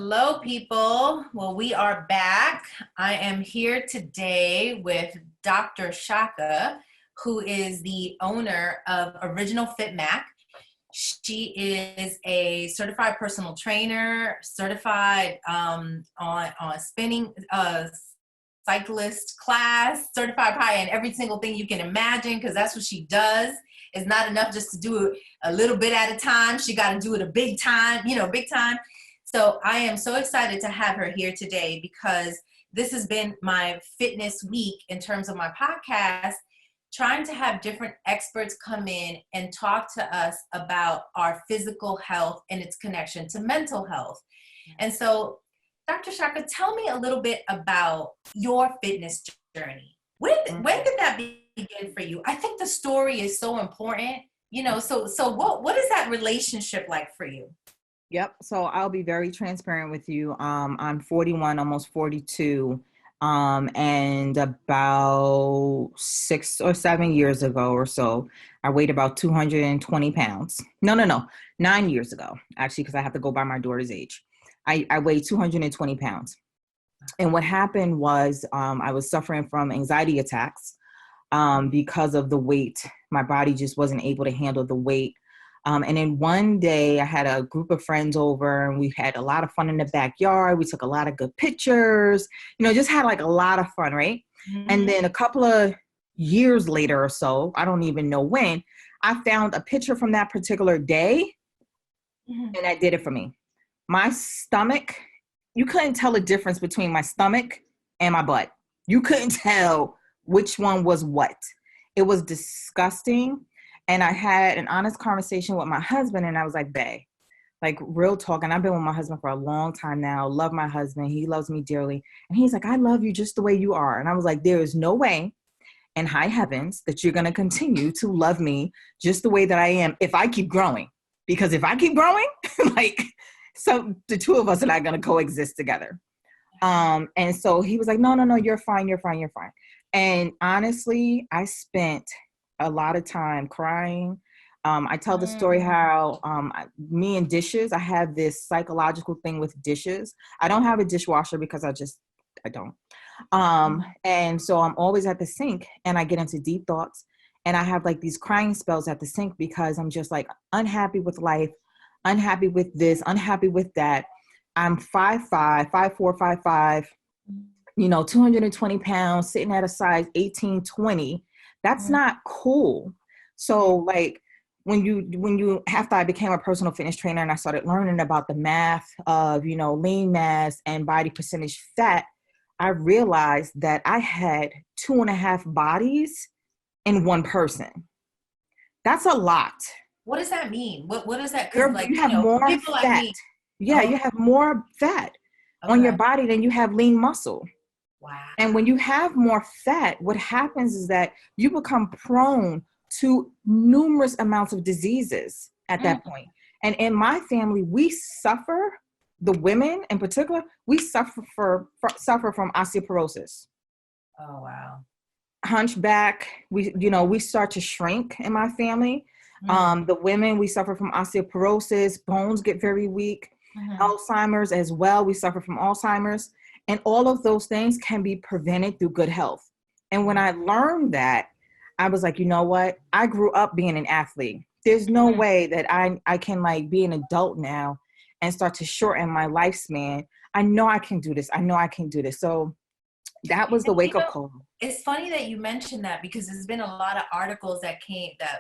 Hello, people. Well, we are back. I am here today with Dr. Chaka, who is the owner of Original Fit Mac. She is a certified personal trainer, certified on spinning, cyclist class, certified probably in every single thing you can imagine, because that's what she does. It's not enough just to do it a little bit at a time. She got to do it a big time, big time. So I am so excited to have her here today because this has been my fitness week in terms of my podcast, trying to have different experts come in and talk to us about our physical health and its connection to mental health. And so, Dr. Chaka, tell me a little bit about your fitness journey. When did that begin for you? I think the story is so important, so what is that relationship like for you? Yep. So I'll be very transparent with you. I'm 41, almost 42. And about 6 or 7 years ago or so, I weighed about 220 pounds. No, 9 years ago, actually, because I have to go by my daughter's age. I weighed 220 pounds. And what happened was I was suffering from anxiety attacks because of the weight. My body just wasn't able to handle the weight. And then one day I had a group of friends over and we had a lot of fun in the backyard. We took a lot of good pictures, just had like a lot of fun, right? Mm-hmm. And then a couple of years later or so, I don't even know when, I found a picture from that particular day. Mm-hmm. And that did it for me. My stomach, you couldn't tell the difference between my stomach and my butt. You couldn't tell which one was what. It was disgusting. And I had an honest conversation with my husband and I was like, babe, like real talk. And I've been with my husband for a long time now. Love my husband. He loves me dearly. And he's like, I love you just the way you are. And I was like, there is no way in high heavens that you're going to continue to love me just the way that I am if I keep growing. Because if I keep growing, so the two of us are not going to coexist together. And so he was like, no, you're fine. And honestly, I spent a lot of time crying. I tell the story how me and dishes, I have this psychological thing with dishes. I don't have a dishwasher because I don't. And so I'm always at the sink and I get into deep thoughts and I have like these crying spells at the sink because I'm just like unhappy with life, unhappy with this, unhappy with that. I'm 5'5", 5'4", 5'5", 220 pounds, sitting at a size 18, 20. That's not cool. So like when you after I became a personal fitness trainer and I started learning about the math of, lean mass and body percentage fat, I realized that I had 2.5 bodies in one person. That's a lot. What does that mean? What does that? You have more people fat. Like me. Yeah, you have more fat on your body than you have lean muscle. Wow. And when you have more fat, what happens is that you become prone to numerous amounts of diseases at that point. And in my family, we suffer, the women in particular, we suffer from osteoporosis. Oh, wow. Hunchback, we start to shrink in my family. The women, we suffer from osteoporosis, bones get very weak. Alzheimer's as well, we suffer from Alzheimer's. And all of those things can be prevented through good health. And when I learned that, I was like, you know what? I grew up being an athlete. There's no way that I can like be an adult now and start to shorten my lifespan. I know I can do this. So that was the wake-up call. It's funny that you mentioned that because there's been a lot of articles that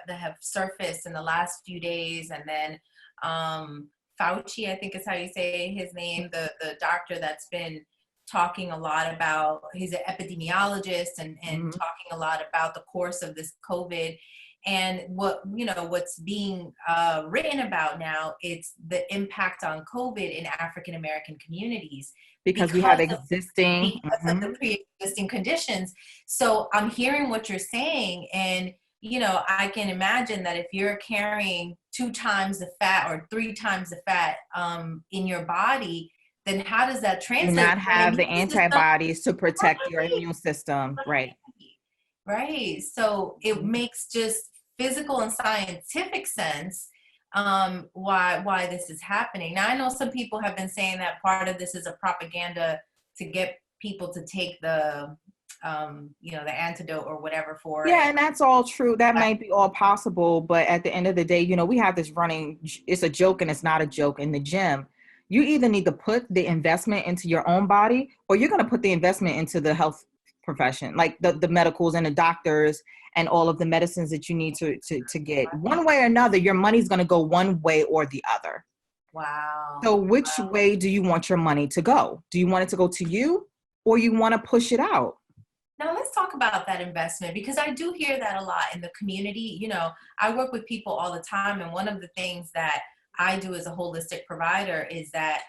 have surfaced in the last few days. And then Fauci, I think is how you say his name, the doctor that's been talking a lot about, he's an epidemiologist and talking a lot about the course of this COVID and what's being written about now, it's the impact on COVID in African-American communities. Because we have existing. Of the pre-existing conditions. So I'm hearing what you're saying and I can imagine that if you're carrying 2 times the fat or 3 times the fat in your body, then how does that translate? Do not have the antibodies to protect your immune system. Right. So it makes just physical and scientific sense why this is happening. Now, I know some people have been saying that part of this is a propaganda to get people to take the, the antidote or whatever for Yeah, it. and that's all true. That might be all possible, but at the end of the day, we have this running, it's a joke and it's not a joke in the gym. You either need to put the investment into your own body, or you're going to put the investment into the health profession, like the medicals and the doctors and all of the medicines that you need to get. One way or another, your money's going to go one way or the other. Wow. So which way do you want your money to go? Do you want it to go to you, or you want to push it out? Now let's talk about that investment, because I do hear that a lot in the community. I work with people all the time, and one of the things that I do as a holistic provider is that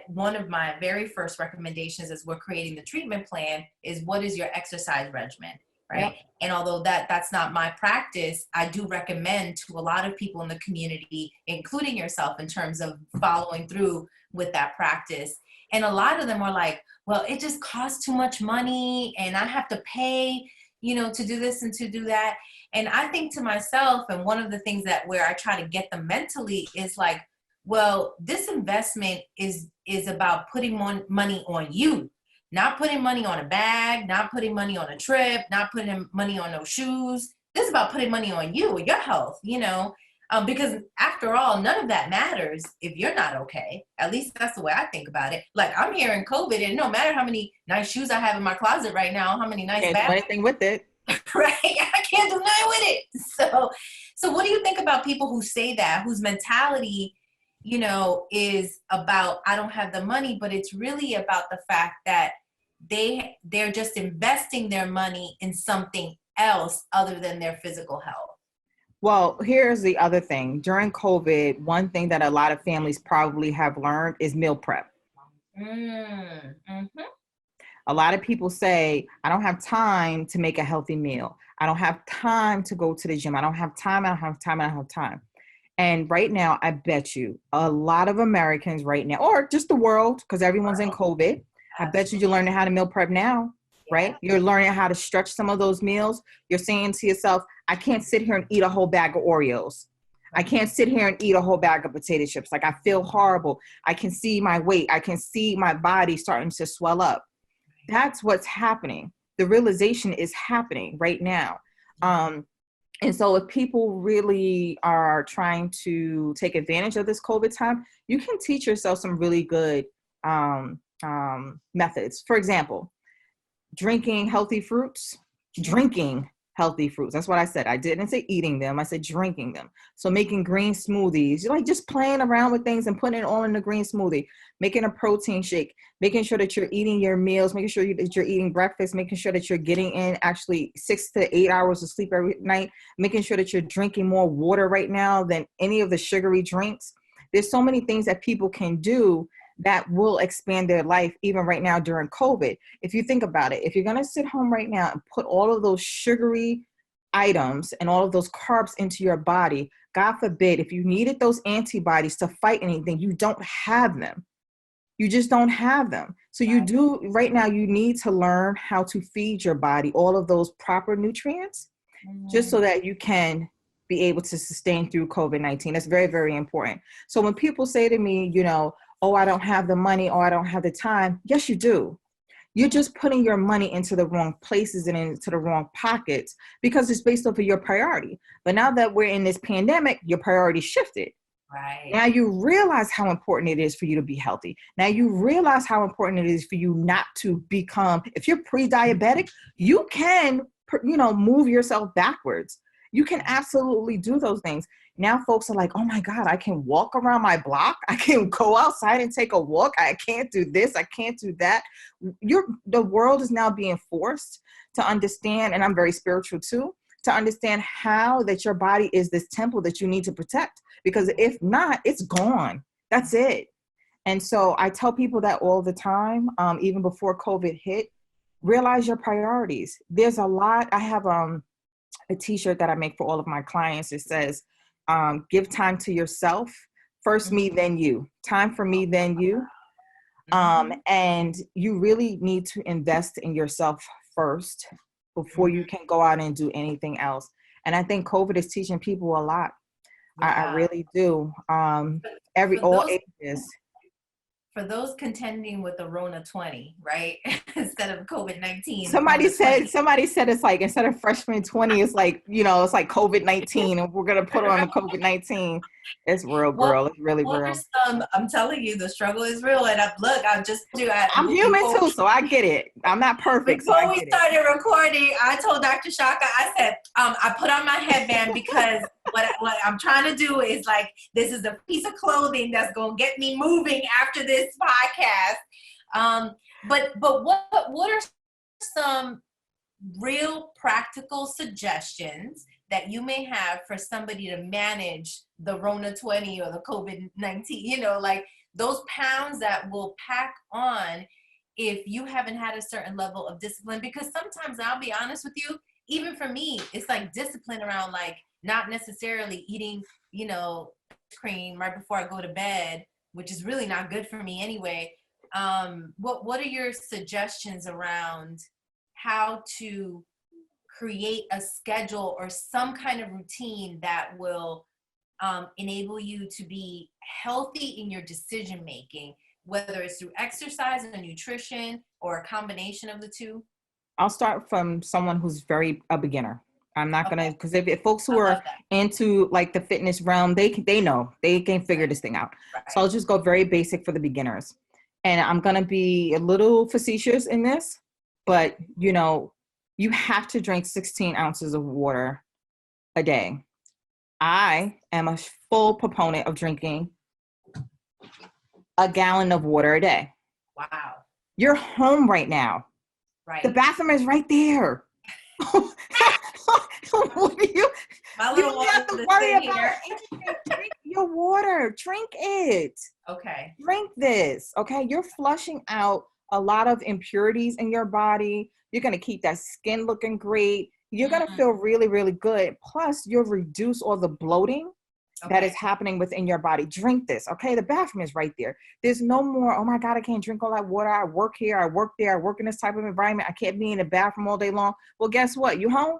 one of my very first recommendations as we're creating the treatment plan is, what is your exercise regimen, right? Yep. And although that's not my practice, I do recommend to a lot of people in the community, including yourself, in terms of following through with that practice. And a lot of them are like, well, it just costs too much money and I have to pay, to do this and to do that. And I think to myself, and one of the things that where I try to get them mentally is like, well, this investment is about putting more money on you, not putting money on a bag, not putting money on a trip, not putting money on no shoes. This is about putting money on you and your health, because after all, none of that matters if you're not okay. At least that's the way I think about it. Like, I'm here in COVID, and no matter how many nice shoes I have in my closet right now, how many nice Can't do bags, anything with it. right? I can't do nothing with it. So what do you think about people who say that, whose mentality, is about, I don't have the money, but it's really about the fact that they're just investing their money in something else other than their physical health? Well, here's the other thing. During COVID, one thing that a lot of families probably have learned is meal prep. Mm-hmm. A lot of people say, I don't have time to make a healthy meal. I don't have time to go to the gym. I don't have time. I don't have time. I don't have time. And right now, I bet you a lot of Americans right now, or just the world, because everyone's in COVID, I bet you're learning how to meal prep now, right? You're learning how to stretch some of those meals. You're saying to yourself, I can't sit here and eat a whole bag of Oreos. I can't sit here and eat a whole bag of potato chips. Like, I feel horrible. I can see my weight. I can see my body starting to swell up. That's what's happening. The realization is happening right now. And so if people really are trying to take advantage of this COVID time, you can teach yourself some really good methods. For example, drinking healthy fruits. That's what I said. I didn't say eating them. I said drinking them. So making green smoothies, you're like just playing around with things and putting it all in a green smoothie, making a protein shake, making sure that you're eating your meals, making sure that you're eating breakfast, making sure that you're getting in actually 6 to 8 hours of sleep every night, making sure that you're drinking more water right now than any of the sugary drinks. There's so many things that people can do that will expand their life even right now during COVID. If you think about it, if you're going to sit home right now and put all of those sugary items and all of those carbs into your body, God forbid, if you needed those antibodies to fight anything, you don't have them. You just don't have them. So you do right now, you need to learn how to feed your body all of those proper nutrients just so that you can be able to sustain through COVID-19. That's very, very important. So when people say to me, oh, I don't have the money, or I don't have the time. Yes, you do. You're just putting your money into the wrong places and into the wrong pockets because it's based off of your priority. But now that we're in this pandemic, your priority shifted. Right. Now you realize how important it is for you to be healthy. Now you realize how important it is for you not to become, if you're pre-diabetic, you can, move yourself backwards. You can absolutely do those things. Now folks are like, oh my God, I can walk around my block. I can go outside and take a walk. I can't do this. I can't do that. The world is now being forced to understand, and I'm very spiritual too, to understand how that your body is this temple that you need to protect. Because if not, it's gone. That's it. And so I tell people that all the time, even before COVID hit, realize your priorities. There's a lot. I have a t-shirt that I make for all of my clients. It says, give time to yourself. First me, then you. Time for me, then you. And you really need to invest in yourself first before you can go out and do anything else. And I think COVID is teaching people a lot. I Wow. really do. For All those ages. for those contending with the Rona 20, right? Instead of COVID-19, the Somebody Rona said 20. somebody said it's like instead of freshman 20, it's like, it's like COVID-19 and we're gonna put on the COVID-19. It's real, What girl. It's really what are real. some? I'm telling you, the struggle is real. And I just do. I'm human too, so I get it. I'm not perfect, so I Before we get it. started recording, I told Dr. Chaka, I said, I put on my headband because what I'm trying to do is like, this is a piece of clothing that's going to get me moving after this podcast. But what are some real practical suggestions that you may have for somebody to manage the Rona 20 or the COVID-19, like those pounds that will pack on if you haven't had a certain level of discipline? Because sometimes, I'll be honest with you, even for me, it's like discipline around like not necessarily eating, cream right before I go to bed, which is really not good for me anyway. What are your suggestions around how to create a schedule or some kind of routine that will enable you to be healthy in your decision making, whether it's through exercise and nutrition or a combination of the two? I'll start from someone who's a beginner. I'm not gonna, Okay, because if folks I who love are that. into like the fitness realm, they know they can figure this thing out. So Right. I'll just go very basic for the beginners, and I'm gonna be a little facetious in this, but you have to drink 16 ounces of water a day. I am a full proponent of drinking a gallon of water a day. Wow. You're home right now. The Right. bathroom is right there. What do you My you little don't water have to is worry in about here. anything. Drink your water. Drink it. Okay. Drink this. Okay. You're flushing out a lot of impurities in your body. You're going to keep that skin looking great. You're going to Mm, feel really, really good. Plus, you'll reduce all the bloating that is okay. happening within your body. Drink this. Okay. The bathroom is right there. There's no more, oh my God, I can't drink all that water. I work here. I work there. I work in this type of environment. I can't be in the bathroom all day long. Well, guess what? You home?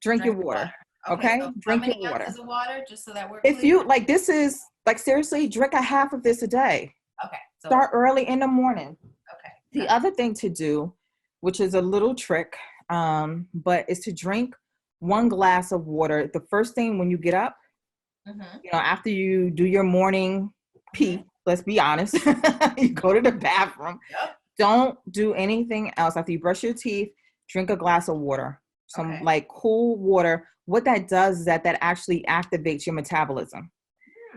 Drink your Drink the water. water. Okay. Okay. So how Drink your many water. ounces of water, just so that we're If clear? you like, this is like, seriously, drink a half of this a day. Okay. So, Start early in the morning. okay. The Got it. other thing to do, which is a little trick, but is to drink 1 glass of water. The first thing when you get up, Mm-hmm. after you do your morning Mm-hmm. pee, let's be honest, you go to the bathroom. Yep. Don't do anything else. After you brush your teeth, drink a glass of water, some Okay. like cool water. What that does is that actually activates your metabolism.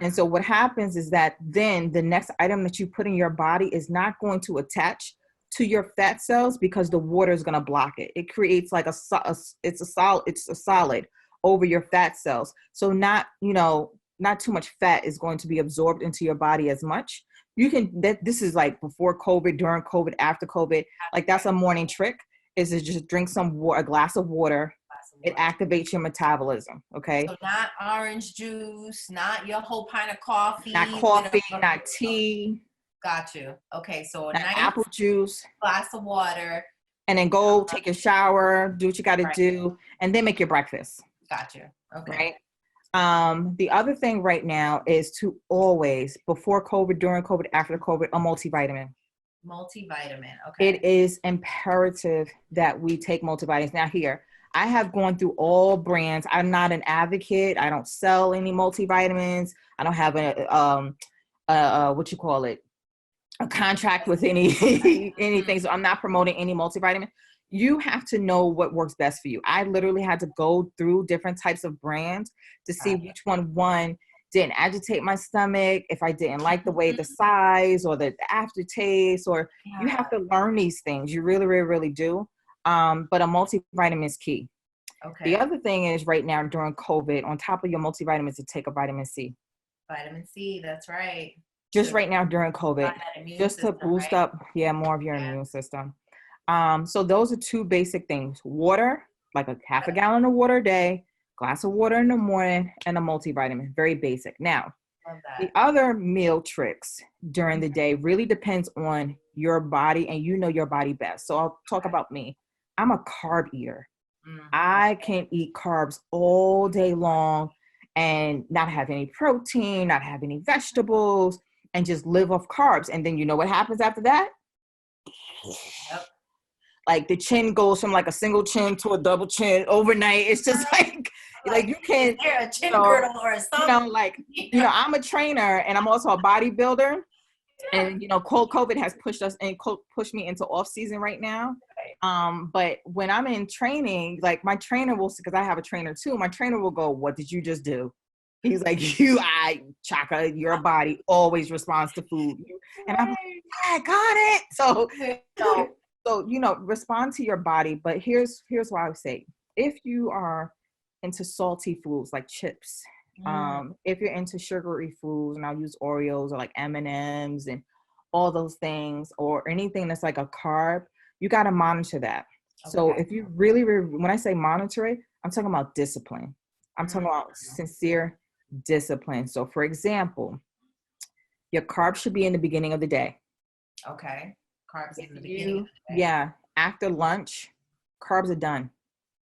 And Hmm. so what happens is that then the next item that you put in your body is not going to attach to your fat cells because the water is going to block it. It creates like it's a solid over your fat cells. So not too much fat is going to be absorbed into your body as much. This is like before COVID, during COVID, after COVID, like that's a morning trick is to just drink a glass of water. Glass of It water. activates your metabolism. Okay. So not orange juice, not your whole pint of Not coffee with coffee, a. not tea, Got you. Okay, so a not nice apple juice, glass of water. and then go take a shower, do what you got to Right. do, and then make your breakfast, Got you. Okay. right? The other thing right now is to always, before COVID, during COVID, after COVID, a multivitamin. Multivitamin. It Okay. is imperative that we take multivitamins. Now here, I have gone through all brands. I'm not an advocate. I don't sell any multivitamins. I don't have what you call it, a contract with anything. So I'm not promoting any multivitamin. You have to know what works best for you. I literally had to go through different types of brands to see Got you. which one didn't agitate my stomach, if I didn't like the way the size or the aftertaste, or you Yeah. have to learn these things. You really, really, really do. But a multivitamin is key. The Okay. other thing is right now during COVID, on top of your multivitamins, to take a vitamin C. Vitamin C. That's right. Just To right now during COVID, find that immune just to system, boost right? up, more of your Yeah. immune system. So those are two basic things: water, like a half a gallon of water a day, glass of water in the morning, and a multivitamin. Very basic. Now, Love the that. other meal tricks during the day really depends on your body, and your body best. So I'll talk Okay. about me. I'm a carb eater. Mm, I can eat carbs all day long, and not have any protein, not have any vegetables, and just live off carbs. And then you know what happens after that? Yep. Like the chin goes from like a single chin to a double chin overnight. It's just like you can, is there a chin you know, girdle or something? I'm a trainer and I'm also a bodybuilder. And COVID has pushed me into off season right now. But when I'm in training, like my trainer will, because I have a trainer too, my trainer will go, "What did you just do?" He's like, Chaka, your body always responds to food. And I'm like, I got it. So respond to your body. But here's what I would say. If you are into salty foods like chips, if you're into sugary foods, and I'll use Oreos or like M&Ms and all those things, or anything that's like a carb, you got to monitor that. Okay. So if you really, when I say monitor it, I'm talking about discipline. I'm talking about sincere discipline. So for example, your carbs should be in the beginning of the day. Okay. Carbs in the beginning of the day. Yeah. After lunch, carbs are done.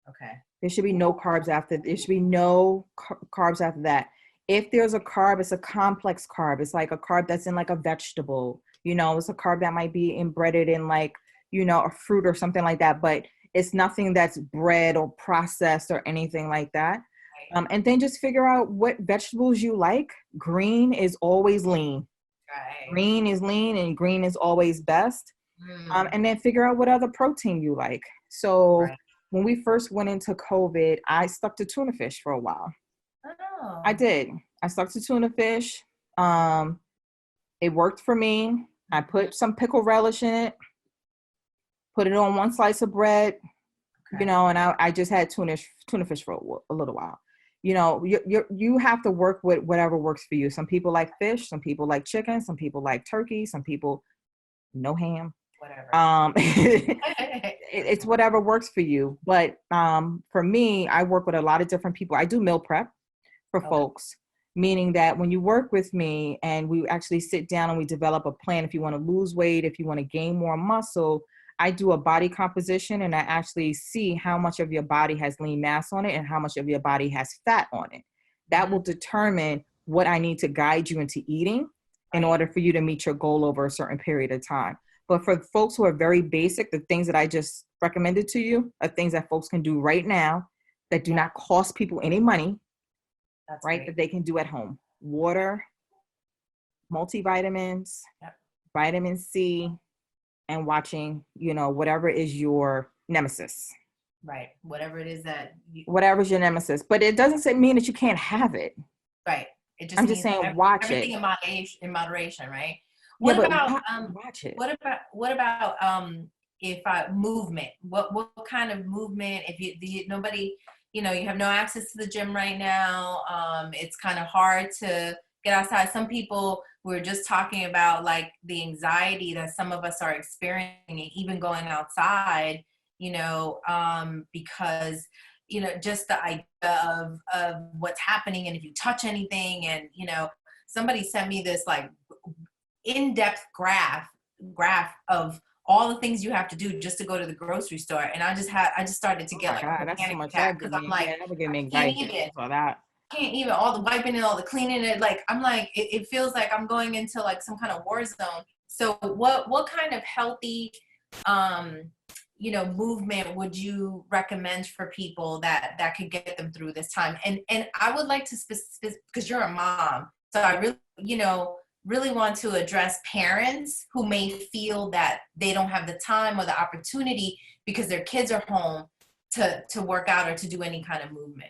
Okay. There should be no carbs after. There should be no carbs after that. If there's a carb, it's a complex carb. It's like a carb that's in like a vegetable. It's a carb that might be embedded in like, a fruit or something like that. But it's nothing that's bred or processed or anything like that. Right. And then just figure out what vegetables you like. Green is always lean. Right. Green is lean and green is always best. And then figure out what other protein you like. So when we first went into COVID, I stuck to tuna fish for a while. Oh. I did. I stuck to tuna fish. It worked for me. I put some pickle relish in it, put it on one slice of bread, and I just had tuna fish for a little while. You have to work with whatever works for you. Some people like fish, some people like chicken, some people like turkey, some people no ham. Whatever. It's whatever works for you. But for me, I work with a lot of different people. I do meal prep for folks, meaning that when you work with me and we actually sit down and we develop a plan, if you want to lose weight, if you want to gain more muscle, I do a body composition and I actually see how much of your body has lean mass on it and how much of your body has fat on it. That will determine what I need to guide you into eating in order for you to meet your goal over a certain period of time. But for folks who are very basic, the things that I just recommended to you are things that folks can do right now that do not cost people any money. That's right. Great. That they can do at home. Water, multivitamins, vitamin C, and watching, whatever is your nemesis. Right. Whatever it is whatever's your nemesis. But it doesn't mean that you can't have it. Right. It just I'm just saying watch everything it. In moderation, right? What about watch it? What about if movement? What kind of movement? If nobody, you have no access to the gym right now, it's kind of hard to get outside. Some people, we were just talking about like the anxiety that some of us are experiencing, even going outside, because just the idea of what's happening, and if you touch anything, and somebody sent me this like in-depth graph of all the things you have to do just to go to the grocery store, and I just started to get a panic attack because I'm like, can't even all the wiping and all the cleaning it. Like I'm like, it feels like I'm going into like some kind of war zone. So what kind of healthy movement would you recommend for people that could get them through this time? And I would like to because you're a mom, so I really want to address parents who may feel that they don't have the time or the opportunity because their kids are home to work out or to do any kind of movement.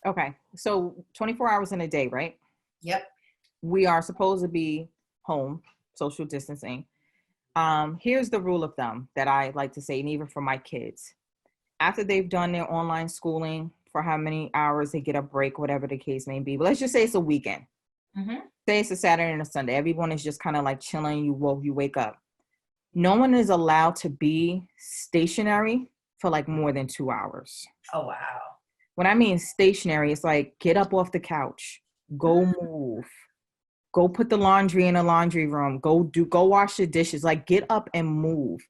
Okay. So 24 hours in a day, right? Yep. We are supposed to be home, social distancing. Here's the rule of thumb that I like to say, and even for my kids. After they've done their online schooling, for how many hours they get a break, whatever the case may be. But let's just say it's a weekend. Mm-hmm. Say it's a Saturday and a Sunday. Everyone is just kind of like chilling. You wake up. No one is allowed to be stationary for like more than 2 hours. Oh, wow. When I mean stationary, it's like get up off the couch, go move, go put the laundry in the laundry room, go wash the dishes, like get up and move.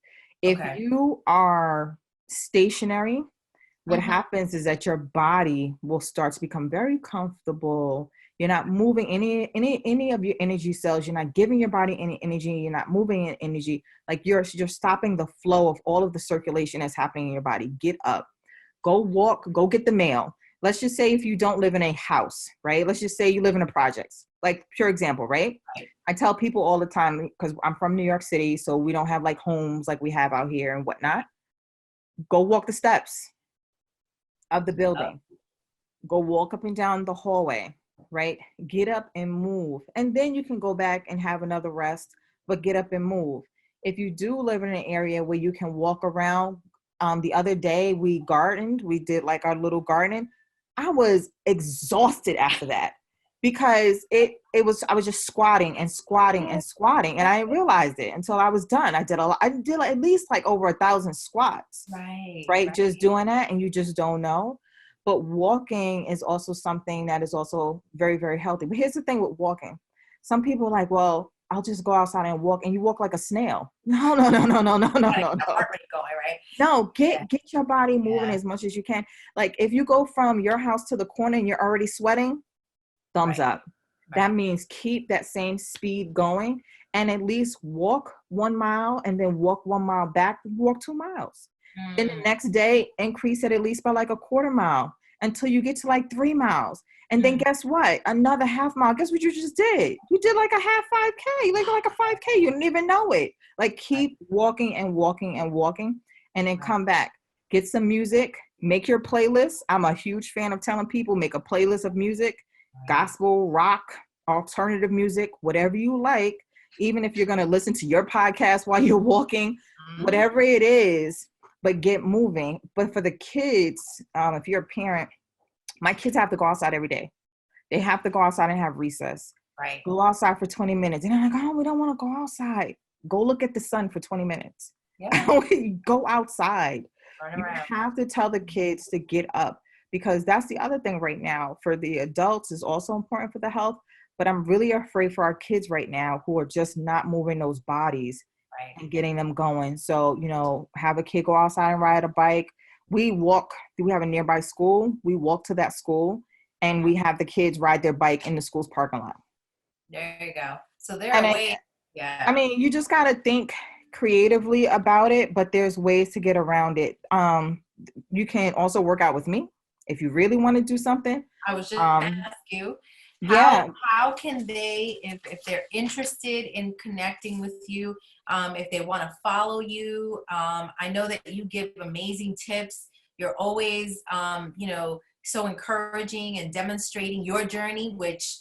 If you are stationary, what happens is that your body will start to become very comfortable. You're not moving any of your energy cells. You're not giving your body any energy. You're not moving in energy. Like you're stopping the flow of all of the circulation that's happening in your body. Get up, go walk, go get the mail. Let's just say if you don't live in a house, right? Let's just say you live in a projects, like pure example, right? I tell people all the time, because I'm from New York City, so we don't have like homes like we have out here and whatnot. Go walk the steps of the building. Go walk up and down the hallway, right? Get up and move. And then you can go back and have another rest, but get up and move. If you do live in an area where you can walk around, the other day we gardened, we did like our little garden. I was exhausted after that because I was just squatting and squatting and squatting. And I didn't realize it until I was done. I did at least like over 1,000 squats, right? Just doing that. And you just don't know. But walking is also something that is also very, very healthy. But here's the thing with walking. Some people are like, well, I'll just go outside and walk, and you walk like a snail. No. Heart rate going, right? No, get your body moving as much as you can. Like if you go from your house to the corner and you're already sweating, thumbs up. That means keep that same speed going and at least walk 1 mile and then walk 1 mile back, walk 2 miles. Then the next day, increase it at least by like a 1/4 mile until you get to like 3 miles. And then guess what? Another 1/2 mile. Guess what you just did? You did like a half 5K, like a 5K. You didn't even know it. Like keep walking and walking and walking and then come back. Get some music. Make your playlist. I'm a huge fan of telling people, make a playlist of music, gospel, rock, alternative music, whatever you like. Even if you're going to listen to your podcast while you're walking, whatever it is, but get moving. But for the kids, if you're a parent, my kids have to go outside every day. They have to go outside and have recess. Right. Go outside for 20 minutes. And I'm like, oh, we don't want to go outside. Go look at the sun for 20 minutes. Yeah. Go outside. You have to tell the kids to get up, because that's the other thing right now. For the adults is also important for the health. But I'm really afraid for our kids right now who are just not moving those bodies and getting them going. So, have a kid go outside and ride a bike. We have a nearby school. We walk to that school and we have the kids ride their bike in the school's parking lot. There you go. So there are ways. Yeah. I mean, you just got to think creatively about it, but there's ways to get around it. You can also work out with me if you really want to do something. I was just going to ask you. How can they, if they're interested in connecting with you, if they want to follow you? I know that you give amazing tips. You're always, so encouraging and demonstrating your journey, which,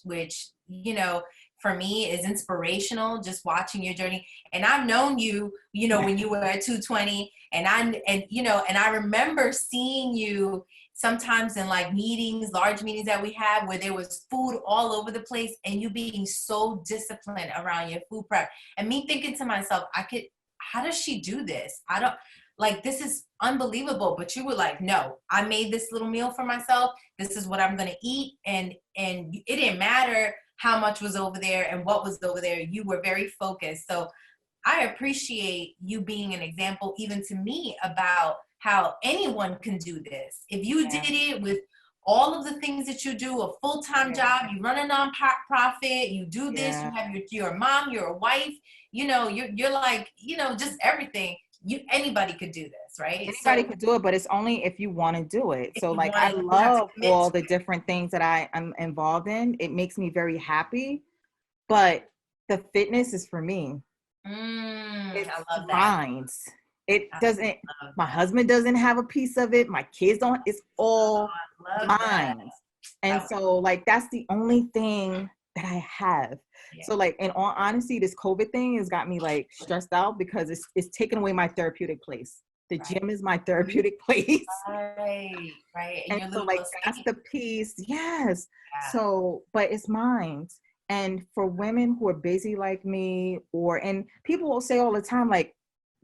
for me is inspirational, just watching your journey. And I've known you, when you were at 220 and I remember seeing you sometimes in like large meetings that we have where there was food all over the place and you being so disciplined around your food prep and me thinking to myself, how does she do this? This is unbelievable. But you were like, no, I made this little meal for myself. This is what I'm going to eat. And it didn't matter how much was over there and what was over there. You were very focused. So I appreciate you being an example, even to me, about how anyone can do this. If you did it with all of the things that you do, a full-time job, you run a non-profit, you do this, you have you're a mom, you're a wife, you're like, just everything. Anybody could do this, right? Anybody could do it, but it's only if you want to do it. So like, I love all the different things that I'm involved in. It makes me very happy, but the fitness is for me. I love that. Mine. It doesn't, my husband doesn't have a piece of it. My kids don't, it's all mine. And so like, that's the only thing that I have. Yeah. So like, in all honesty, this COVID thing has got me like stressed out because it's taken away my therapeutic place. The gym is my therapeutic place. Right. And so like, that's the piece. Yes. Yeah. So, but it's mine. And for women who are busy like me, and people will say all the time, like,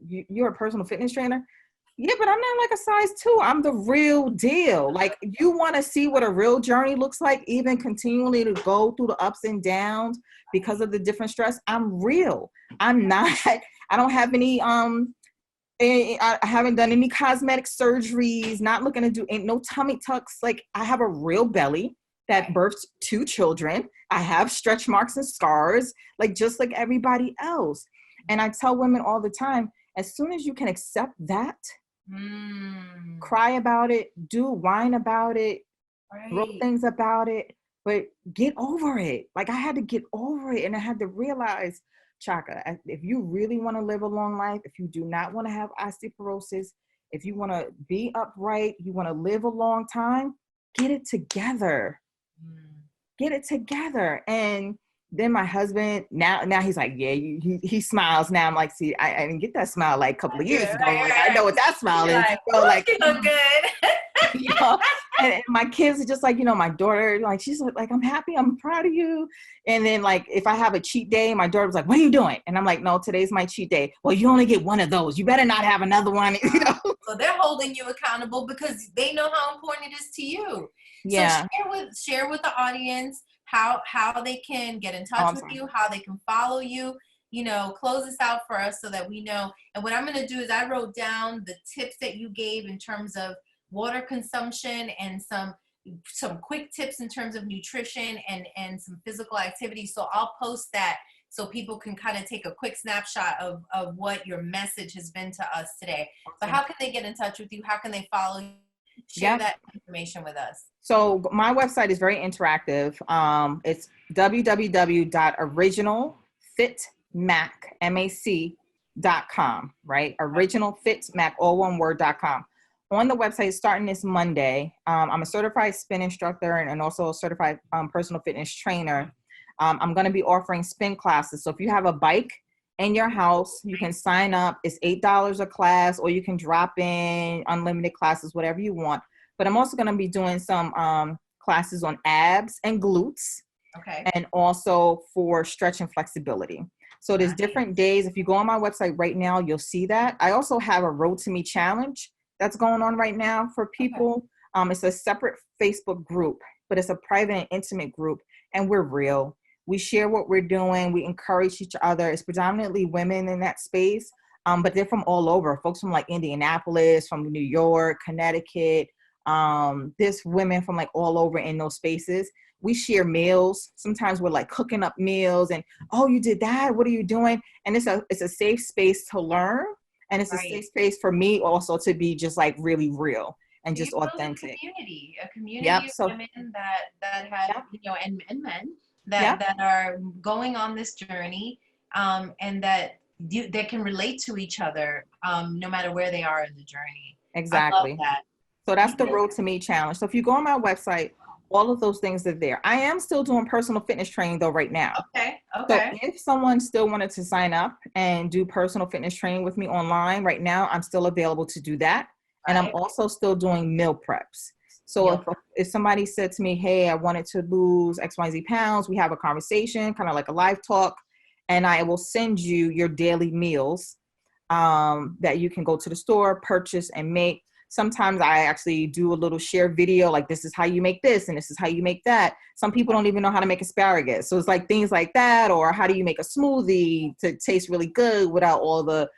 you're a personal fitness trainer. Yeah, but I'm not like a size 2. I'm the real deal. Like, you want to see what a real journey looks like, even continually to go through the ups and downs because of the different stress. I'm real. I'm not, I don't have any I haven't done any cosmetic surgeries, not looking to do, ain't no tummy tucks. Like, I have a real belly that birthed 2 children. I have stretch marks and scars, like just like everybody else. And I tell women all the time, as soon as you can accept that, cry about it, whine about it, throw things about it, but get over it. Like, I had to get over it, and I had to realize, Chaka, if you really want to live a long life, if you do not want to have osteoporosis, if you want to be upright, you want to live a long time, get it together. Get it together. And then my husband, now he's like, yeah, he smiles. Now I'm like, see, I didn't get that smile like a couple of years ago. Like, I know what that smile is. Like, so, like, you look good. you know, and my kids are just like, my daughter, like, she's like, I'm happy, I'm proud of you. And then, like, if I have a cheat day, my daughter was like, what are you doing? And I'm like, no, today's my cheat day. Well, you only get one of those. You better not have another one. So they're holding you accountable because they know how important it is to you. Yeah. So share with the audience how they can get in touch with you, how they can follow you. Close this out for us so that we know. And what I'm going to do is I wrote down the tips that you gave in terms of water consumption and some quick tips in terms of nutrition and some physical activity. So I'll post that so people can kind of take a quick snapshot of what your message has been to us today. But how can they get in touch with you? How can they follow you? Share that information with us. So my website is very interactive. It's www.originalfitmac.com, right? Originalfitmac, all one word.com. On the website, starting this Monday, I'm a certified spin instructor and also a certified personal fitness trainer. I'm going to be offering spin classes. So if you have a bike in your house, you can sign up. It's $8 a class, or you can drop in unlimited classes, whatever you want. But I'm also going to be doing some classes on abs and glutes. Okay. And also for stretch and flexibility. So there's different days. If you go on my website right now, you'll see that. I also have a Road to Me challenge that's going on right now for people. Okay. It's a separate Facebook group, but it's a private and intimate group. And we're real. We share what we're doing. We encourage each other. It's predominantly women in that space, but they're from all over. Folks from like Indianapolis, from New York, Connecticut. There's women from like all over in those spaces. We share meals. Sometimes we're like cooking up meals and, oh, you did that? What are you doing? And it's a safe space to learn. And it's a safe space for me also to be just like really real and just authentic. A community of women that have, and men that are going on this journey, and that can relate to each other, no matter where they are in the journey. Exactly. I love that. So that's the Road to Me challenge. So if you go on my website, all of those things are there. I am still doing personal fitness training though right now. Okay. So if someone still wanted to sign up and do personal fitness training with me online right now, I'm still available to do that. And I'm also still doing meal preps. So if somebody said to me, hey, I wanted to lose XYZ pounds, we have a conversation, kind of like a live talk, and I will send you your daily meals that you can go to the store, purchase, and make. Sometimes I actually do a little share video, like this is how you make this and this is how you make that. Some people don't even know how to make asparagus. So it's like things like that, or how do you make a smoothie to taste really good without all the,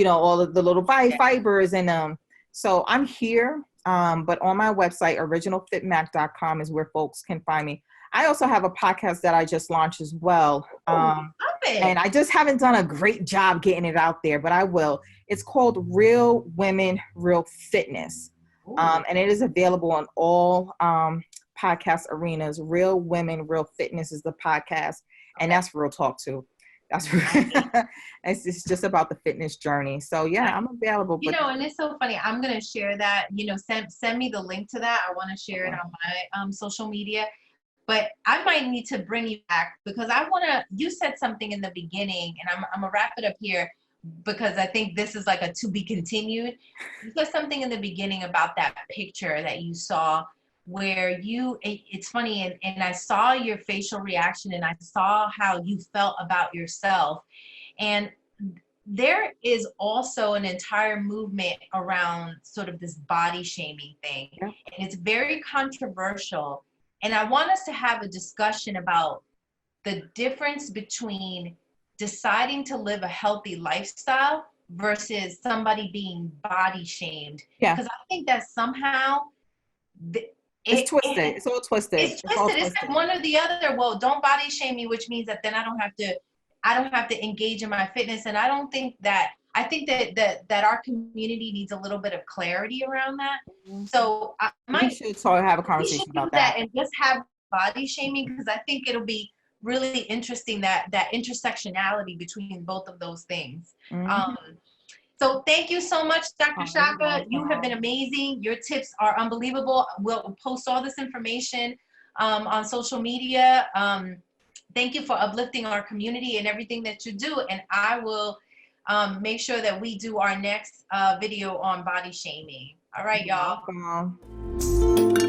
all of the little fibers in them. So I'm here, but on my website, originalfitmac.com is where folks can find me. I also have a podcast that I just launched as well. And I just haven't done a great job getting it out there, but I will. It's called Real Women, Real Fitness. And it is available on all podcast arenas. Real Women, Real Fitness is the podcast. And that's real talk too. That's it's just about the fitness journey. So yeah, I'm available. And it's so funny. I'm going to share that, send me the link to that. I want to share it on my social media. But I might need to bring you back because you said something in the beginning, and I'm going to wrap it up here because I think this is like a to be continued. You said something in the beginning about that picture that you saw where it's funny, and I saw your facial reaction and I saw how you felt about yourself. And there is also an entire movement around sort of this body shaming thing. Yeah. And it's very controversial. And I want us to have a discussion about the difference between deciding to live a healthy lifestyle versus somebody being body shamed. Yeah. Because I think that somehow It's twisted. It's all twisted. It's It's all twisted. It's twisted. like one or the other. Well, don't body shame me, which means that then I don't have to engage in my fitness. And I don't think that, I think that our community needs a little bit of clarity around that. So I We might, should have a we should conversation do about that that. and just have body shaming, because I think it'll be really interesting, that intersectionality between both of those things. Mhm. So thank you so much, Dr. Oh, you're Chaka. You have been welcome. amazing. Your tips are unbelievable. We'll post all this information on social media. Thank you for uplifting our community and everything that you do. And I will make sure that we do our next video on body shaming. All right, You're y'all. welcome.